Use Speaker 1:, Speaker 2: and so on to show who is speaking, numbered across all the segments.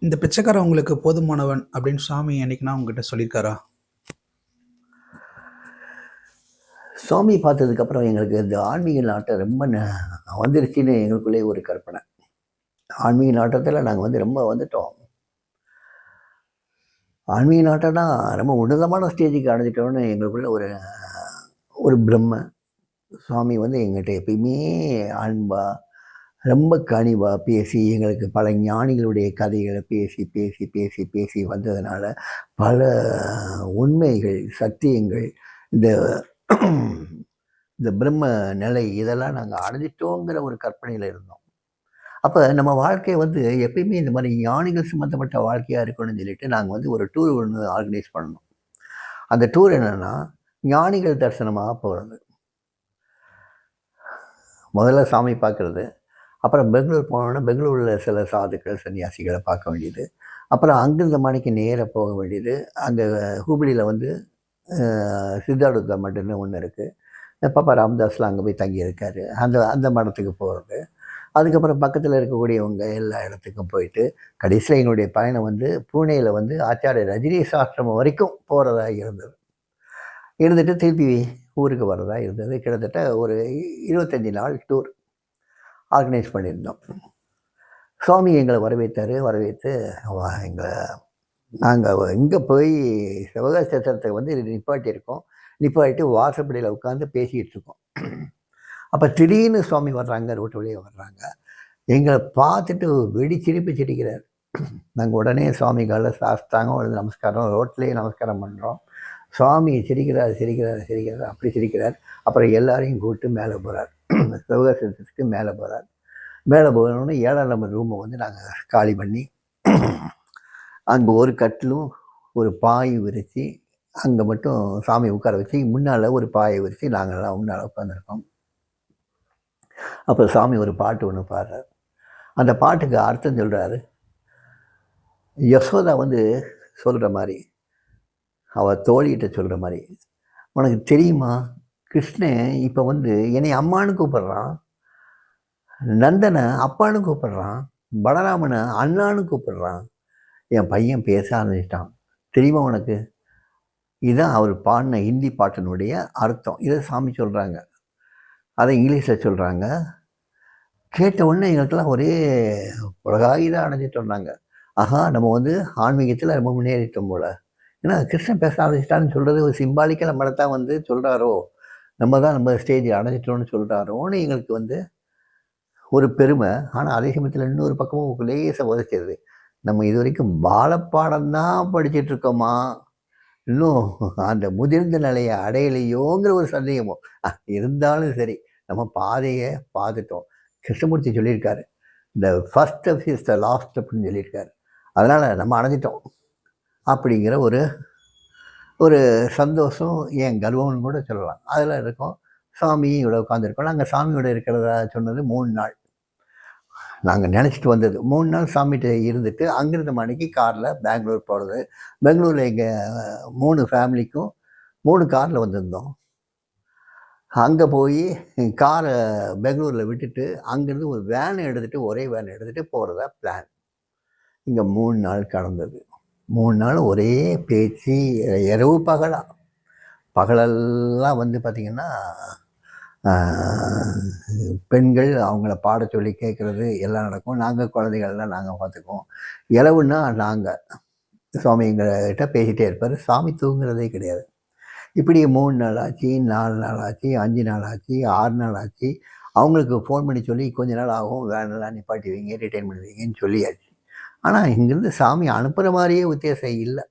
Speaker 1: இந்த பிச்சைக்காரன் உங்களுக்கு போதுமானவன் அப்படின்னு சாமி என்னைக்குன்னா உங்ககிட்ட சொல்லியிருக்காரா?
Speaker 2: சுவாமி பார்த்ததுக்கப்புறம் எங்களுக்கு இந்த ஆன்மீக நாட்டம் ரொம்ப வந்துருச்சுன்னு எங்களுக்குள்ளே ஒரு கற்பனை. ஆன்மீக நாட்டத்தில் நாங்கள் ரொம்ப வந்துட்டோம். ஆன்மீக நாட்டம்னா ரொம்ப உன்னதமான ஸ்டேஜுக்கு அடைஞ்சிட்டோம்னு எங்களுக்குள்ள ஒரு ஒரு பிரம்ம. சுவாமி எங்கள்கிட்ட எப்பயுமே அன்பா, ரொம்ப கனிவா பேசி, எங்களுக்கு பல ஞானிகளுடைய கதைகளை பேசி பேசி பேசி பேசி வந்ததுனால, பல உண்மைகள், சத்தியங்கள், இந்த இந்த பிரம்ம நிலை இதெல்லாம் நாங்கள் அடைஞ்சிட்டோங்கிற ஒரு கற்பனையில் இருந்தோம். அப்போ நம்ம வாழ்க்கை எப்பயுமே இந்த மாதிரி ஞானிகள் சம்மந்தப்பட்ட வாழ்க்கையாக இருக்கணும்னு சொல்லிட்டு நாங்கள் ஒரு டூர் ஒன்று ஆர்கனைஸ் பண்ணோம். அந்த டூர் என்னென்னா, ஞானிகள் தரிசனமாக போகிறது. முதல்ல சாமி பார்க்குறது, அப்புறம் பெங்களூர் போனோன்னா பெங்களூரில் சில சாதுக்கள் சன்னியாசிகளை பார்க்க வேண்டியது, அப்புறம் அங்கிருந்த மணிக்கு நேராக போக வேண்டியது. அங்கே ஹூப்ளியில் சித்தார்த்த மடம்னு ஒன்று இருக்குது. பாப்பா ராமதாஸ்லாம் அங்கே போய் தங்கியிருக்காரு. அந்த அந்த மடத்துக்கு போகிறது. அதுக்கப்புறம் பக்கத்தில் இருக்கக்கூடியவங்க எல்லா இடத்துக்கும் போயிட்டு, கடைசியில் எங்களுடைய பயணம் பூனேயில் ஆச்சாரிய ரஜினீஷ் ஆசிரமம் வரைக்கும் போகிறதா இருந்தது. இருந்துட்டு திருப்பி ஊருக்கு வர்றதா இருந்தது. கிட்டத்தட்ட ஒரு 25 நாள் டூர் ஆர்கனைஸ் பண்ணியிருந்தோம். சுவாமி எங்களை வரவேற்றார். வரவேற்று எங்களை நாங்கள் இங்கே போய் சிவகாசத்தை நிப்பாட்டியிருக்கோம். நிப்பாட்டிட்டு வாசப்படியில் உட்காந்து பேசிக்கிட்டு இருக்கோம். அப்போ திடீர்னு சுவாமி வர்றாங்க, ரோட்டு வழியாக வர்றாங்க. எங்களை பார்த்துட்டு வெடிச்சிரிப்பு சிரிக்கிறார். நாங்கள் உடனே சுவாமி காலில் சாஸ்தாங்க நமஸ்காரம், ரோட்லேயே நமஸ்காரம் பண்ணுறோம். சுவாமி சிரிக்கிறார் சிரிக்கிறார் சிரிக்கிறார், அப்படி சிரிக்கிறார். அப்புறம் எல்லாரையும் கூப்பிட்டு மேலே போகிறார். சிவகாசத்துக்கு மேலே போகிறார். மேலே போகணுன்னு 7ஆம் நம்பர் ரூமை நாங்கள் காலி பண்ணி, அங்கே ஒரு கட்டிலும் ஒரு பாய் விரித்து, அங்கே மட்டும் சாமி உட்கார வச்சு, முன்னால் ஒரு பாயை விரித்து நாங்கள்லாம் முன்னால் உட்காந்துருக்கோம். அப்போ சாமி ஒரு பாட்டு ஒன்று பாடுறார். அந்த பாட்டுக்கு அர்த்தம் சொல்கிறாரு. யசோதா சொல்கிற மாதிரி, அவள் தோழிகிட்ட சொல்கிற மாதிரி, உனக்கு தெரியுமா, கிருஷ்ணன் இப்போ என்னை அம்மானு கூப்பிட்றான், நந்தனை அப்பான்னு கூப்பிட்றான், பலராமனை அண்ணான்னு கூப்பிட்றான், என் பையன் பேச ஆரம்பிச்சிட்டான், தெரியுமா உனக்கு? இதுதான் அவர் பாடின ஹிந்தி பாட்டினுடைய அர்த்தம். இதை சாமி சொல்கிறாங்க. அதை இங்கிலீஷில் சொல்கிறாங்க. கேட்ட உடனே எங்களுக்கெல்லாம் ஒரே உலகாயுதான் அடைஞ்சிட்டோம் நாங்கள். ஆஹா, நம்ம ஆன்மீகத்தில் ரொம்ப முன்னேறிட்டோம் போல். ஏன்னா கிருஷ்ணன் பேச ஆரம்பிச்சிட்டான்னு சொல்கிறது ஒரு சிம்பாலிக்காக நம்மளை தான் சொல்கிறாரோ, நம்ம தான் நம்ம ஸ்டேஜ் அடைஞ்சிட்டோன்னு சொல்கிறாரோன்னு எங்களுக்கு ஒரு பெருமை. ஆனால் அதே சமயத்தில் இன்னொரு பக்கமும் லேசாக உதச்சிடுது. நம்ம இது வரைக்கும் பாலப்பாடம் தான் படிச்சிட்ருக்கோமா, இன்னும் அந்த முதிர்ந்த நிலையை அடையலையோங்கிற ஒரு சந்தேகமும் இருந்தாலும் சரி, நம்ம பாதையை பார்த்துட்டோம். கிருஷ்ணமூர்த்தி சொல்லியிருக்காரு, இந்த first step is the last ஸ்டெப்னு சொல்லியிருக்காரு. அதனால் நம்ம அடைஞ்சிட்டோம் அப்படிங்கிற ஒரு ஒரு சந்தோஷம், என் கர்வம்னு கூட சொல்லலாம், அதில் இருக்கோம். சாமியோட உட்காந்துருக்கோம். நாங்கள் சாமியோட இருக்கிறதா சொன்னது 3 நாள். நாங்கள் நினச்சிட்டு வந்தது 3 நாள் சாமிகிட்ட இருந்துட்டு, அங்கிருந்த மணிக்கு காரில் பெங்களூர் போகிறது. பெங்களூரில் எங்கள் 3 ஃபேமிலிக்கும் 3 காரில் வந்திருந்தோம். அங்கே போய் காரை பெங்களூரில் விட்டுட்டு, அங்கேருந்து ஒரு வேனை எடுத்துகிட்டு, ஒரே வேனை எடுத்துகிட்டு போகிறதா பிளான். இங்கே 3 நாள் கடந்தது. 3 நாள் ஒரே பேச்சு, இரவு பகலாக. பகலெல்லாம் பார்த்திங்கன்னா, பெண்கள் அவங்கள பாட சொல்லி கேட்குறது எல்லாம் நடக்கும். நாங்கள் குழந்தைகள்லாம் நாங்கள் பார்த்துக்குவோம். இரவுன்னா நாங்கள் சுவாமி எங்கள்கிட்ட பேசிகிட்டே இருப்பார். சாமி தூங்குறதே கிடையாது. இப்படி 3 நாள் ஆச்சு, 4 நாள் ஆச்சு, 5 நாள் ஆச்சு, 6 நாள் ஆச்சு. அவங்களுக்கு ஃபோன் பண்ணி சொல்லி கொஞ்ச நாள் ஆகும், வேனெல்லாம் நிப்பாட்டி வைங்க, ரிட்டைன் பண்ணி வைங்கன்னு சொல்லியாச்சு. ஆனால் இங்கேருந்து சாமி அனுப்புகிற மாதிரியே வித்தியாசம் இல்லை.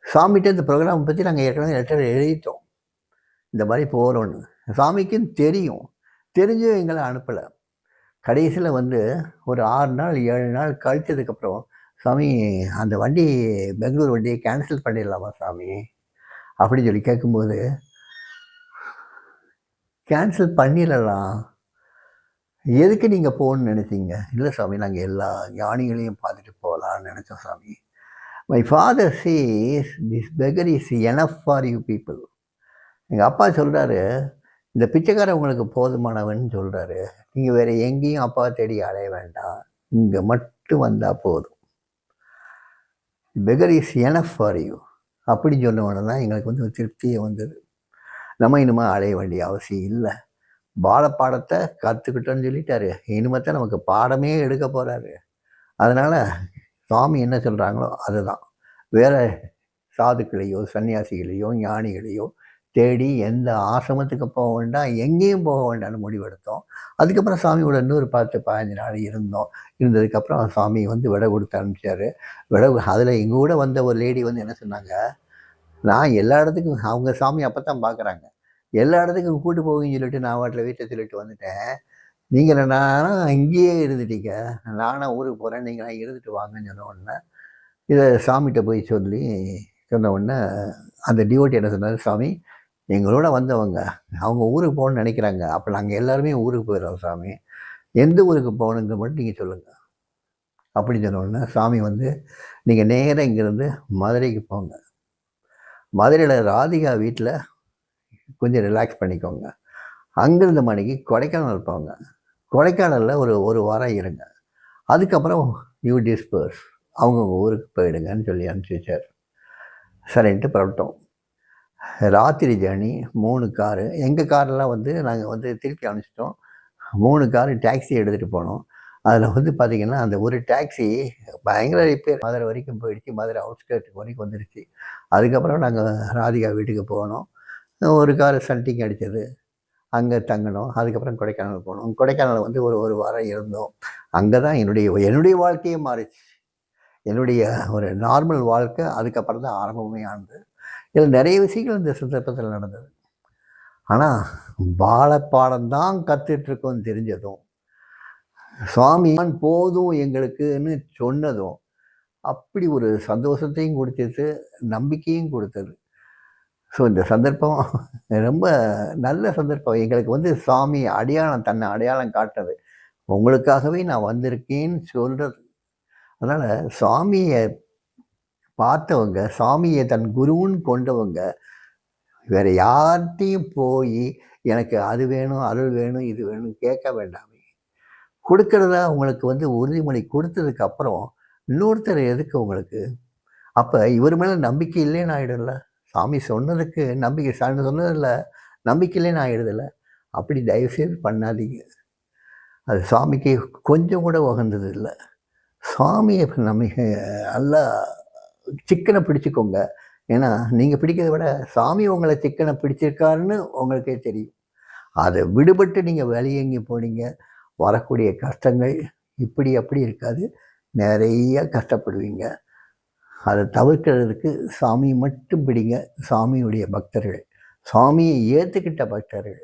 Speaker 2: சாமிகிட்ட இந்த ப்ரோக்ராம் பற்றி நாங்கள் ஏற்கனவே லெட்டர் எழுதிட்டோம், இந்த மாதிரி போகிறோன்னு. சாமிக்கும் தெரியும், தெரிஞ்சும் எங்களை அனுப்பலை. கடைசியில் ஒரு 6 நாள் 7 நாள் கழித்ததுக்கப்புறம், சாமி அந்த வண்டி பெங்களூர் வண்டியை கேன்சல் பண்ணிடலாமா சாமி அப்படின்னு சொல்லி கேட்கும்போது, கேன்சல் பண்ணிடலாம், எதுக்கு நீங்கள் போகணுன்னு நினைச்சீங்க? இல்லை சாமி, நாங்கள் எல்லா ஞானிகளையும் பார்த்துட்டு போகலான்னு நினச்சோம் சாமி. My father chase this beggar is enough for you people. எங்கள் அப்பா சொல்கிறாரு, இந்த பிச்சைக்காரன் உங்களுக்கு போதுமானவன் சொல்கிறாரு, நீங்கள் வேறு எங்கேயும் அப்பா தேடி அலைய வேண்டாம், இங்கே மட்டும் வந்தால் போதும். Beggar is enough for you அப்படின்னு சொன்ன உடனே தான் எங்களுக்கு வந்து ஒரு திருப்தியே வந்தது. நம்ம இனிமேல் அலைய வேண்டிய அவசியம் இல்லை. பாடத்தை கற்றுக்கிட்டோன்னு சொல்லிட்டாரு. இனிமேல் நமக்கு பாடமே எடுக்க போகிறாரு. அதனால் சுவாமி என்ன சொல்கிறாங்களோ அதுதான். வேறு சாதுக்களையோ சன்னியாசிகளையோ ஞானிகளையோ தேடி எந்த ஆசிரமத்துக்கு போக வேண்டாம், எங்கேயும் போக வேண்டாம்னு முடிவெடுத்தோம். அதுக்கப்புறம் சாமியோட இன்னொரு 10-15 நாள் இருந்தோம். இருந்ததுக்கப்புறம் சாமி வந்து விடை கொடுத்து அனுப்பிச்சார். அதில் எங்கள் கூட வந்த ஒரு லேடி வந்து என்ன சொன்னாங்க, நான் எல்லா இடத்துக்கும் அவங்க சாமி அப்போ தான் பார்க்குறாங்க. எல்லா இடத்துக்கும் கூட்டு போவீங்கன்னு சொல்லிட்டு நான் வாட்டில் வீட்டை சொல்லிட்டு வந்துட்டேன். நீங்கள் நானும் இங்கேயே இருந்துட்டீங்க, நானும் ஊருக்கு போகிறேன், நீங்கள் இருந்துட்டு வாங்கன்னு சொன்ன உடனே இதை சாமிகிட்ட போய் சொன்ன உடனே அந்த டிவோட்டி என்ன சொன்னார், சாமி எங்களோட வந்தவங்க அவங்க ஊருக்கு போகணுன்னு நினைக்கிறாங்க, அப்போ நாங்கள் எல்லாருமே ஊருக்கு போயிடுறோம் சாமி, எந்த ஊருக்கு போகணுங்கிற மட்டும் நீங்கள் சொல்லுங்கள் அப்படின்னு சொன்ன உடனே சாமி வந்து நீங்கள் நேராக இங்கேருந்து மதுரைக்கு போங்க, மதுரையில் ராதிகா வீட்டில் கொஞ்சம் ரிலாக்ஸ் பண்ணிக்கோங்க, அங்கேருந்து மணிக்கு கொடைக்கானல் போங்க, கொடைக்கானலில் ஒரு வாரம் இருங்க, அதுக்கப்புறம் யூ டிஸ்பர்ஸ் அவங்கவுங்க ஊருக்கு போயிடுங்கன்னு சொல்லி அனுப்பிச்சி வச்சார். சரின்ட்டு புறப்பட்டோம். ராத்திரி ஜேர்னி 3 காரு. எங்கள் காரெலாம் வந்து நாங்கள் வந்து திருப்பி அனுப்பிச்சிட்டோம். 3 காரு டாக்ஸி எடுத்துகிட்டு போனோம். அதில் வந்து பார்த்திங்கன்னா அந்த ஒரு டாக்ஸி பயங்கர ரிப்பேர், மதுரை வரைக்கும் போயிடுச்சு, மதுரை அவுட்ஸ்கர்ட் வரைக்கும் வந்துடுச்சு. அதுக்கப்புறம் நாங்கள் ராதிகா வீட்டுக்கு போனோம். ஒரு காரு சன்டிங் அடித்தது, அங்கே தங்கினோம். அதுக்கப்புறம் கொடைக்கானல் போனோம். கொடைக்கானல் வந்து ஒரு வாரம் இருந்தோம். அங்கே தான் என்னுடைய வாழ்க்கையே மாறிச்சு. என்னுடைய ஒரு நார்மல் வாழ்க்கை அதுக்கப்புறம் தான் ஆரம்பமே ஆனது. இதில் நிறைய விஷயங்கள் இந்த சந்தர்ப்பத்தில் நடந்தது. ஆனால் பாடம் தான் கற்றுட்ருக்கோன்னு தெரிஞ்சதும், சுவாமி போதும் எங்களுக்குன்னு சொன்னதும் அப்படி ஒரு சந்தோஷத்தையும் கொடுத்தது, நம்பிக்கையும் கொடுத்தது. ஸோ இந்த சந்தர்ப்பம் ரொம்ப நல்ல சந்தர்ப்பம். எங்களுக்கு வந்து சாமி தன்னை அடையாளம் காட்டுறது, உங்களுக்காகவே நான் வந்திருக்கேன்னு சொல்கிறது. அதனால் சாமியை பார்த்தவங்க, சாமியை தன் குருன்னு கொண்டவங்க வேறு யார்கிட்டையும் போய் எனக்கு அது வேணும், அருள் வேணும், இது வேணும் கேட்க வேண்டாமே. கொடுக்கறதா உங்களுக்கு வந்து உறுதிமொழி கொடுத்ததுக்கப்புறம் இன்னொருத்தர் எதுக்கு உங்களுக்கு? அப்போ இவர் மேலே நம்பிக்கை இல்லைன்னு ஆகிடும்ல. சாமி சொன்னதுக்கு நம்பிக்கை, சாமி சொன்னதில்ல நம்பிக்கை இல்லைன்னு ஆகிடுதில்ல. அப்படி தயவுசெய்து பண்ணாதீங்க. அது சாமிக்கு கொஞ்சம் கூட உகந்தது இல்லை. சாமியை நல்லா சிக்கனை பிடிச்சிக்கோங்க. ஏன்னா நீங்கள் பிடிக்கிறத விட சாமி உங்களை சிக்கனை பிடிச்சிருக்காருன்னு உங்களுக்கே தெரியும். அதை விடுபட்டு நீங்கள் வெளியேங்கி போனீங்க, வரக்கூடிய கஷ்டங்கள் இப்படி அப்படி இருக்காது, நிறைய கஷ்டப்படுவீங்க. அதை தவிர்க்கிறதுக்கு சாமியை மட்டும் பிடிங்க. சாமியுடைய பக்தர்கள், சாமியை ஏற்றுக்கிட்ட பக்தர்கள்.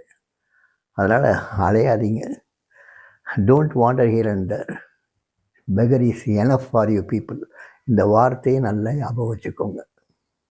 Speaker 2: அதனால் அலையாதீங்க. Don't wander here and there. Beggar is enough for you people. இந்த வார்த்தையை நல்லா ஞாபகம் வச்சுக்கோங்க.